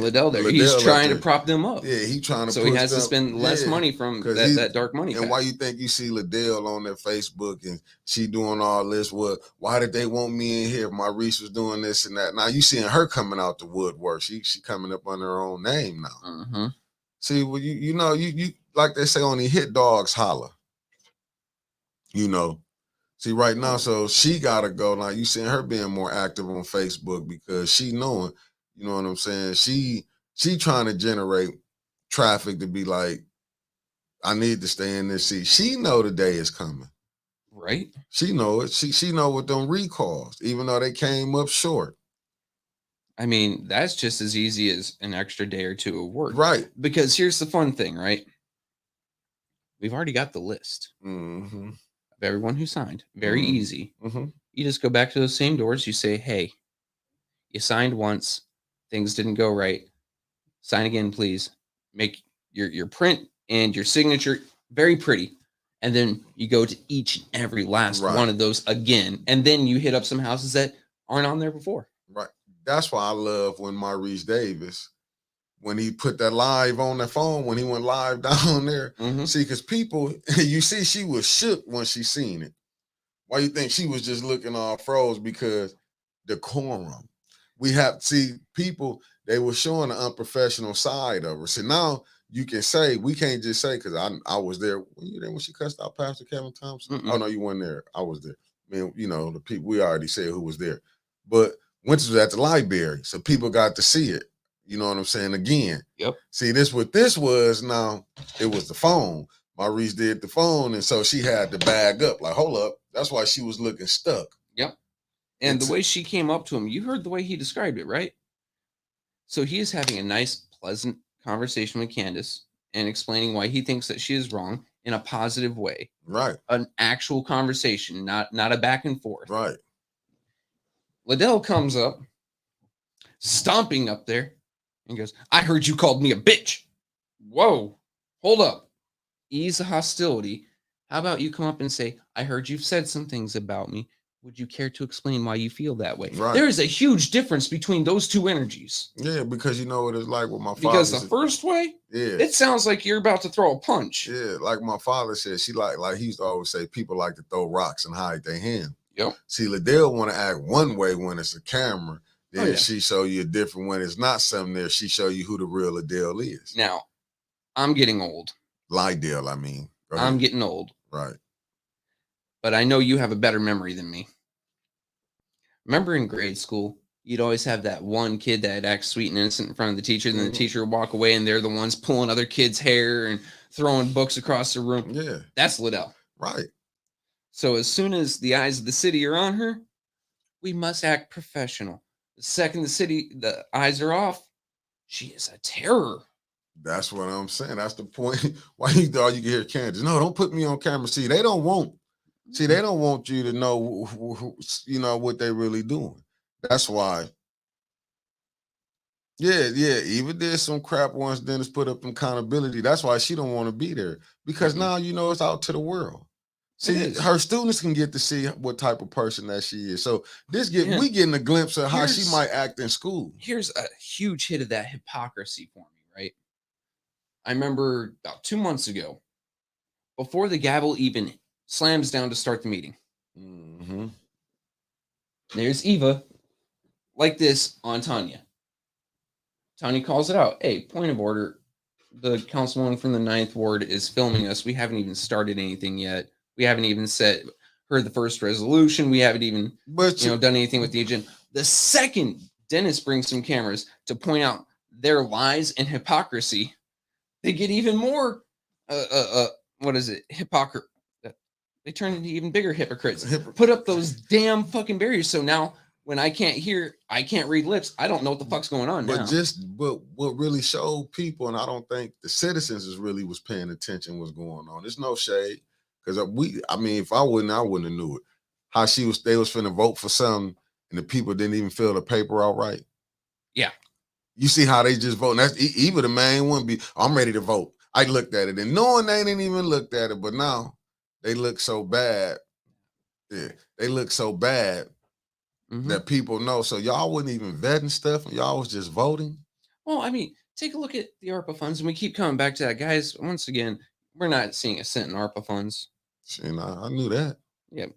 Liddell there? He's trying to prop them up. Yeah, he trying to. So he has to spend less money from that dark money. And why you think you see Liddell on their Facebook and she doing all this? Why did they want me in here? Maurice was doing this and that. Now you seeing her coming out the woodwork. She coming up under her own name now. See, well, you like they say, only hit dogs holler. See, right now, so she gotta go. Now you seeing her being more active on Facebook because she knowing. You know what I'm saying? She trying to generate traffic to be like, I need to stay in this seat. She know the day is coming. Right. She know it. She know what them recalls, even though they came up short. I mean, that's just as easy as an extra day or 2 of work. Right. Because here's the fun thing, right? We've already got the list Mm-hmm. of everyone who signed. Very Mm-hmm. easy. Mm-hmm. You just go back to those same doors. You say, hey, you signed once. Things didn't go right. Sign again, please. Make your print and your signature very pretty. And then you go to each and every last Right. one of those again. And then you hit up some houses that aren't on there before. Right. That's why I love when Maurice Davis, when he put that live on the phone, when he went live down there. Mm-hmm. See, because people, you see, she was shook when she seen it. Why you think she was just looking all froze? Because decorum. We have see people, they were showing the unprofessional side of her. So now you can say, we can't just say, because I was there. Were you there when she cussed out Pastor Kevin Thompson? Mm-mm. Oh no, you weren't there. I was there. I mean, you know, the people, we already said who was there. But Winters was at the library, so people got to see it. You know what I'm saying? Again. Yep. See, this what this was now, it was the phone. Maurice did the phone, and so she had to bag up. Like, hold up. That's why she was looking stuck. Yep. And the way she came up to him, you heard the way he described it, right? So he is having a nice, pleasant conversation with Candace and explaining why he thinks that she is wrong in a positive way. Right. An actual conversation, not a back and forth. Right. Liddell comes up, stomping up there, and goes, I heard you called me a bitch. Whoa, hold up. Ease the hostility. How about you come up and say, I heard you've said some things about me. Would you care to explain why you feel that way? Right. There is a huge difference between those two energies. Yeah, because you know what it's like with my father. Because the first way, yeah, it sounds like you're about to throw a punch. Yeah, like my father said, she like he used to always say, people like to throw rocks and hide their hand. Yep. See, Liddell want to act one way when it's a camera. Then yeah. she show you a different when it's not something there. She show you who the real Liddell is. Now, I'm getting old. Liddell, I mean. I'm getting old. Right. But I know you have a better memory than me. Remember in grade school, you'd always have that one kid that acts sweet and innocent in front of the teacher, then the teacher would walk away and they're the ones pulling other kids' hair and throwing books across the room. Yeah. That's Liddell. Right. So as soon as the eyes of the city are on her, we must act professional. The second the eyes are off, she is a terror. That's what I'm saying. That's the point. Why you thought you can hear Candace? No, don't put me on camera. See, they don't want you to know, you know, what they're really doing. That's why. Yeah. Even there's some crap once Dennis put up accountability. That's why she don't want to be there. Because now, you know, it's out to the world. See, her students can get to see what type of person that she is. So we getting a glimpse of how she might act in school. Here's a huge hit of that hypocrisy for me, right? I remember about 2 months ago, before the gavel even slams down to start the meeting. Mm-hmm. There's Eva, like this, on Tanya. Tanya calls it out. Hey, point of order. The councilwoman from the 9th Ward is filming us. We haven't even started anything yet. We haven't even heard the first resolution. We haven't even done anything with the agenda. The second Dennis brings some cameras to point out their lies and hypocrisy, they get even more what is it? Hypocrite. They turn into even bigger hypocrites. Put up those damn fucking barriers. So now when I can't hear, I can't read lips, I don't know what the fuck's going on now. But what really showed people, and I don't think the citizens was paying attention what's going on. There's no shade. Because if I wouldn't have knew it. How they was finna vote for something and the people didn't even fill the paper out right. Yeah. You see how they just vote. And that's even the main one I'm ready to vote. I looked at it and knowing they didn't even looked at it, but now they look so bad. Yeah, they look so bad that people know. So y'all wasn't even vetting stuff and y'all was just voting. Well, I mean, take a look at the ARPA funds and we keep coming back to that. Guys, once again, we're not seeing a cent in ARPA funds. See, I knew that. Yeah.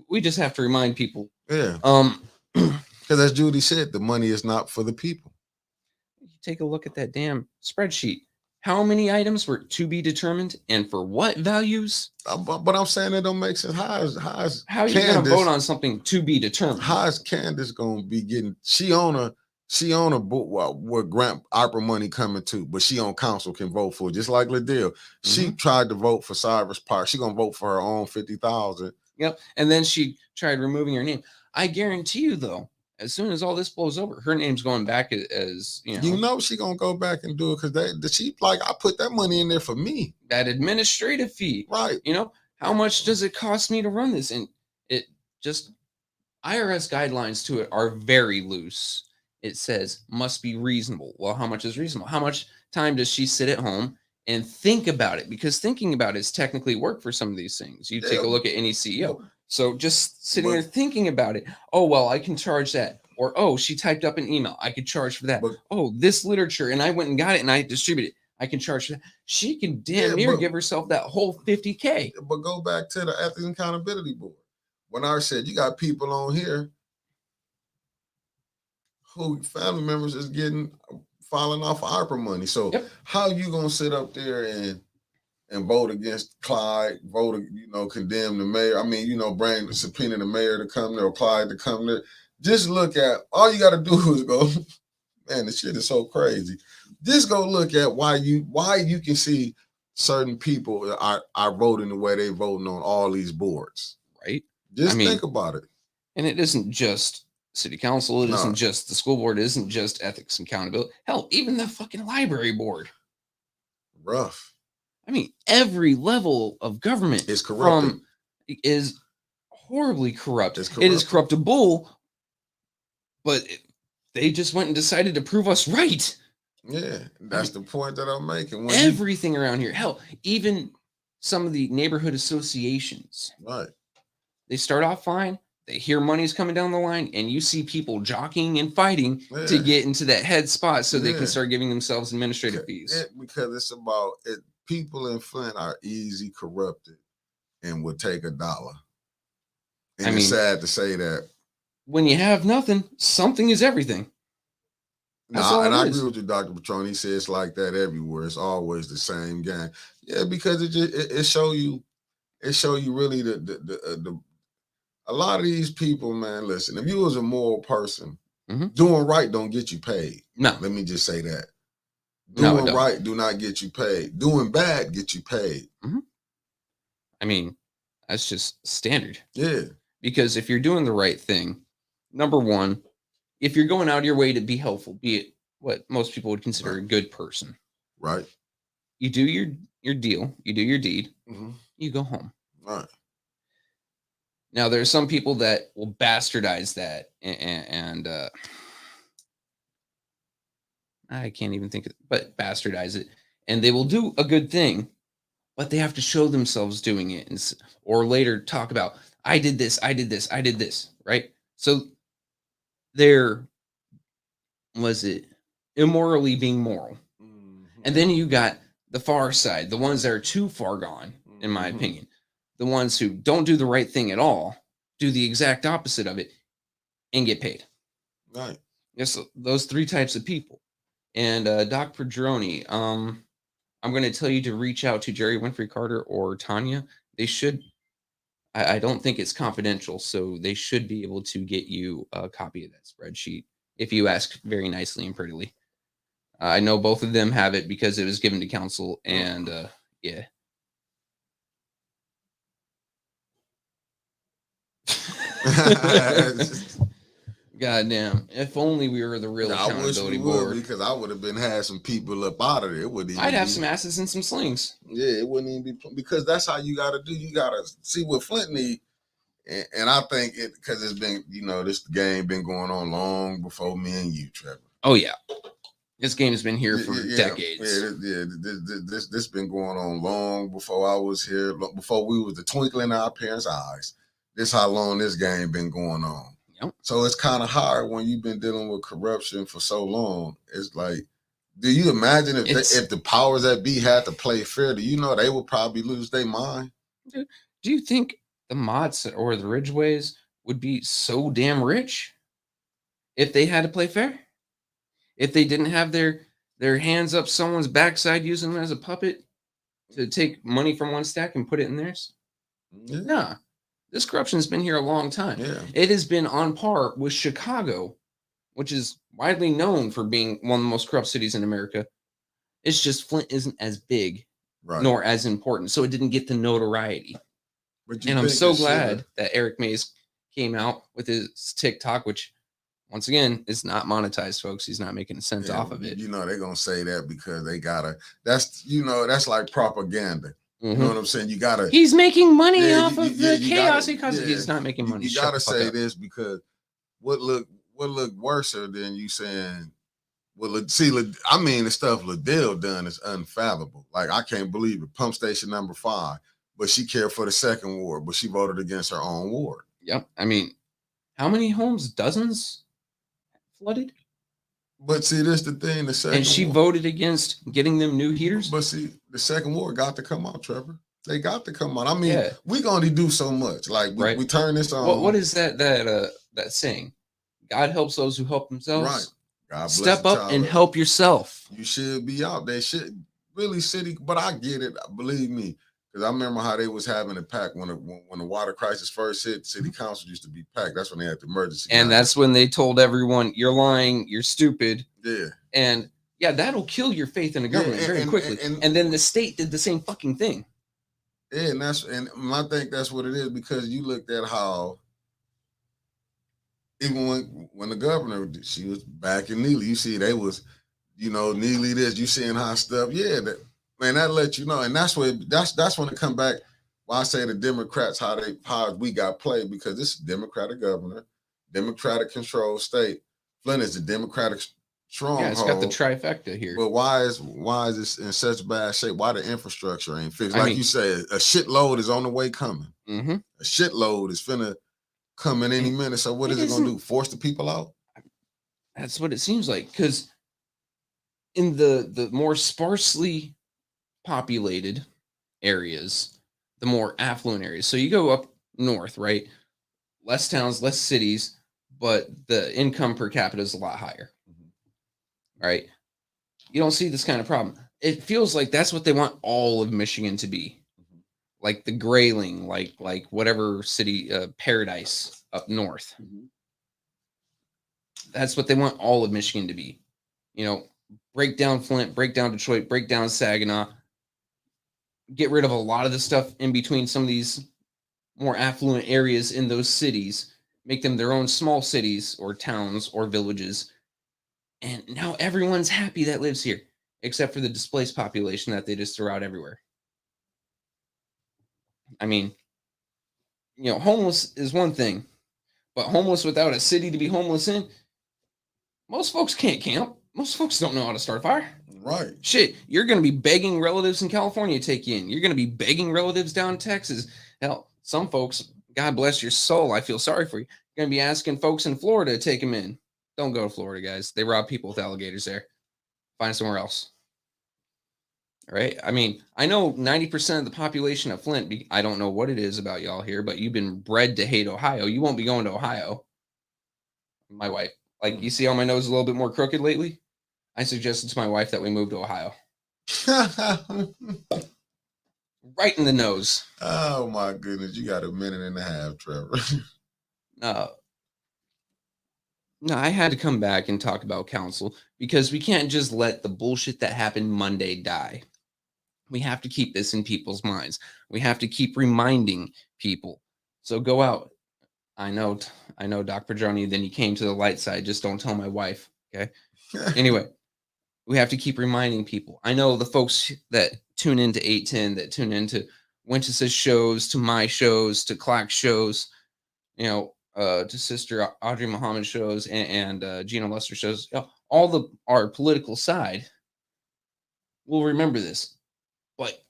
We just have to remind people. Yeah. Because as Judy said, the money is not for the people. You take a look at that damn spreadsheet. How many items were to be determined and for what values? But I'm saying that don't make sense. How are you going to vote on something to be determined? How is Candace going to be getting? She on a book where grant ARPA money coming to, but she on council can vote for it, just like Liddell. She tried to vote for Cyrus Park. She gonna vote for her own 50,000. Yep, and then she tried removing her name. I guarantee you, though, as soon as all this blows over, her name's going back as You know she gonna go back and do it because she like I put that money in there for me. that administrative fee. Right. How much does it cost me to run this? And it just IRS guidelines to it are very loose. It says must be reasonable. Well, how much is reasonable? How much time does she sit at home and think about it? Because thinking about it is technically work for some of these things. You take a look at any CEO. So just sitting there thinking about it, oh, well, I can charge that. Or, oh, she typed up an email. I could charge for that. Oh, this literature, and I went and got it and I distributed it. I can charge for that. She can damn near give herself that whole $50K. But go back to the Ethics and Accountability Board. When I said you got people on here who family members is falling off of ARPA money. So how you gonna sit up there and vote against Clyde, condemn the mayor? I mean, bring subpoena the mayor to come there or Clyde to come there. Just look at all you gotta do is go, man, the shit is so crazy. Just go look at why you can see certain people are voting the way they voting on all these boards. Right. Just think about it. And it isn't just city council. It isn't just the school board. It isn't just ethics and accountability. Hell, even the fucking library board. Rough. I mean, every level of government is corrupt. Is horribly corrupt. It is corruptible, but they just went and decided to prove us right. Yeah, that's the point that I'm making. Everything around here, hell, even some of the neighborhood associations. Right. They start off fine. They hear money's coming down the line, and you see people jockeying and fighting to get into that head spot so they can start giving themselves administrative fees. Because it's about it. People in Flint are easy corrupted and would take $1. And it's sad to say that. When you have nothing, something is everything. I agree with you, Dr. Petrone. He says it's like that everywhere. It's always the same game. Yeah, because it show you really the a lot of these people, man. Listen, if you was a moral person, doing right don't get you paid. No, let me just say that. Doing right do not get you paid. Doing bad get you paid. I mean, that's just standard. Yeah. Because if you're doing the right thing, number one, if you're going out of your way to be helpful, be it what most people would consider a good person. Right. You do your deal. You do your deed. You go home. Right. Now, there are some people that will bastardize that and I can't even think of it, but bastardize it. And they will do a good thing, but they have to show themselves doing it or later talk about, I did this, I did this, I did this, right? So there was it immorally being moral. And then you got the far side, the ones that are too far gone, in my opinion. The ones who don't do the right thing at all, do the exact opposite of it, and get paid. Right. Yes, those three types of people. And Doc Pedroni, I'm going to tell you to reach out to Jerry Winfrey Carter or Tanya. They should. I don't think it's confidential, so they should be able to get you a copy of that spreadsheet if you ask very nicely and prettily. I know both of them have it because it was given to council, and yeah. Goddamn! If only we were the real accountability board. Because I would have had some people up out of there. I'd have some asses and some slings. Yeah, it wouldn't even be because that's how you got to do. You got to see what Flint need, and I think it because it's been this game been going on long before me and you, Trevor. Oh yeah, this game has been here for decades. This been going on long before I was here. Before we was the twinkle in our parents' eyes. This how long this game been going on. Yep. So it's kind of hard when you've been dealing with corruption for so long. It's like, do you imagine if the powers that be had to play fair? Do you know they would probably lose their mind? Do you think the Motts or the Ridgeways would be so damn rich if they had to play fair? If they didn't have their hands up someone's backside using them as a puppet to take money from one stack and put it in theirs? Yeah. Nah. This corruption has been here a long time. Yeah. It has been on par with Chicago, which is widely known for being one of the most corrupt cities in America. It's just Flint isn't as big, nor as important, so it didn't get the notoriety. And I'm so glad that Eric Mays came out with his TikTok, which Once again, it's not monetized, folks. He's not making a cent off of it. You know, they're gonna say that because they gotta. That's like propaganda. You know what I'm saying? You gotta. He's making money off of the chaos he causes. He's not making money. You gotta say this because what look worse than you saying. Well, see, I mean, the stuff Liddell done is unfathomable. Like, I can't believe it. Pump station number 5, but she cared for the second ward, but she voted against her own ward. Yep. I mean, how many homes? Dozens flooded? But see, this the thing. The second and she voted against getting them new heaters. But see, the second ward got to come out, Trevor. They got to come out. I mean, we gonna only do so much. Like we turn this on. What is that saying? God helps those who help themselves. Right. God Step up and help yourself. You should be out there. Should really city, but I get it. Believe me, because I remember how they was having it packed when the water crisis first hit. City council used to be packed. That's when they had the emergency. And that's when they told everyone, "You're lying. You're stupid." Yeah. And yeah, that'll kill your faith in the government very quickly. And then the state did the same fucking thing. Yeah, and I think that's what it is, because you looked at how even when the governor, she was back in Neely, you see they was, Neely this, you seeing how stuff, that let you know. And that's when it come back. Why I say the Democrats, how we got played, because this is Democratic governor, Democratic controlled state. Flint is the Democratic stronghold. Yeah, it's got the trifecta here. But why is this in such bad shape? Why the infrastructure ain't fixed? You said, a shitload is on the way coming. Mm-hmm. A shitload is finna come in any minute. So what is it gonna do? Force the people out? That's what it seems like. Because in the more sparsely populated areas, the more affluent areas. So you go up north, right? Less towns, less cities, but the income per capita is a lot higher. Right? You don't see this kind of problem. It feels like that's what they want all of Michigan to be. Like the Grayling, like whatever city, Paradise up north. That's what they want all of Michigan to be. Break down Flint, break down Detroit, break down Saginaw. Get rid of a lot of the stuff in between some of these more affluent areas in those cities. Make them their own small cities or towns or villages. And now everyone's happy that lives here, except for the displaced population that they just throw out everywhere. I mean, homeless is one thing, but homeless without a city to be homeless in, most folks can't camp. Most folks don't know how to start a fire. Right. Shit, you're going to be begging relatives in California to take you in. You're going to be begging relatives down in Texas. Hell, some folks, God bless your soul, I feel sorry for you. You're going to be asking folks in Florida to take them in. Don't go to Florida, guys. They rob people with alligators there. Find somewhere else. All right? I mean, I know 90% of the population of Flint, I don't know what it is about y'all here, but you've been bred to hate Ohio. You won't be going to Ohio. My wife. Like, you see how my nose is a little bit more crooked lately? I suggested to my wife that we move to Ohio. Right in the nose. Oh, my goodness. You got a minute and a half, Trevor. No, I had to come back and talk about council because we can't just let the bullshit that happened Monday die. We have to keep this in people's minds. We have to keep reminding people. So go out. I know, Doc Pedroni, then you came to the light side. Just don't tell my wife, okay? Anyway, we have to keep reminding people. I know the folks that tune into 810, that tune into Winch's shows, to my shows, to Clack's shows, to Sister Audrey Muhammad shows and Gina Lester shows, all our political side will remember this. But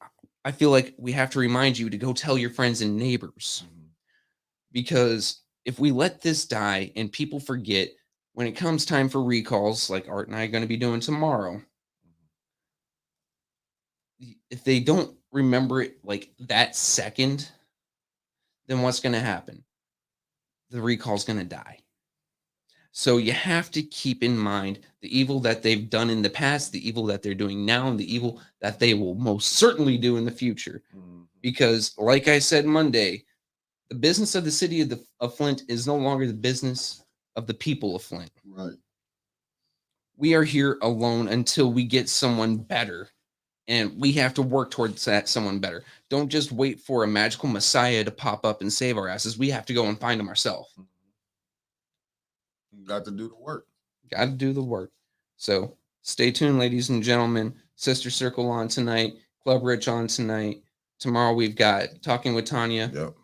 I feel like we have to remind you to go tell your friends and neighbors. Because if we let this die and people forget, when it comes time for recalls, like Art and I are going to be doing tomorrow, if they don't remember it like that second, then what's going to happen? The recall is going to die. So you have to keep in mind the evil that they've done in the past, the evil that they're doing now, and the evil that they will most certainly do in the future. Because, like I said Monday, the business of the city of Flint is no longer the business of the people of Flint. Right. We are here alone until we get someone better. And we have to work towards that someone better. Don't just wait for a magical messiah to pop up and save our asses. We have to go and find them ourselves. Got to do the work. Got to do the work. So stay tuned, ladies and gentlemen. Sister Circle on tonight. Club Rich on tonight. Tomorrow we've got Talking with Tanya. Yep.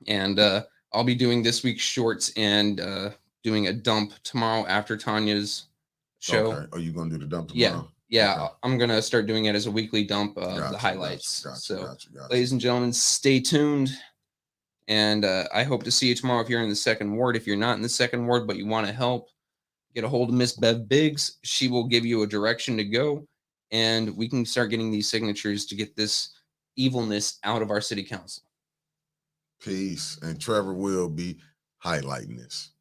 And I'll be doing this week's shorts and doing a dump tomorrow after Tanya's show. Okay. Are you gonna do the dump Yeah. tomorrow? Yeah. Okay. I'm gonna start doing it as a weekly dump of Gotcha, the highlights. Gotcha, So, ladies and gentlemen, stay tuned. And I hope to see you tomorrow if you're in the second ward. If you're not in the second ward, but you want to help, get a hold of Miss Bev Biggs. She will give you a direction to go, and we can start getting these signatures to get this evilness out of our city council. Peace. And Trevor will be highlighting this.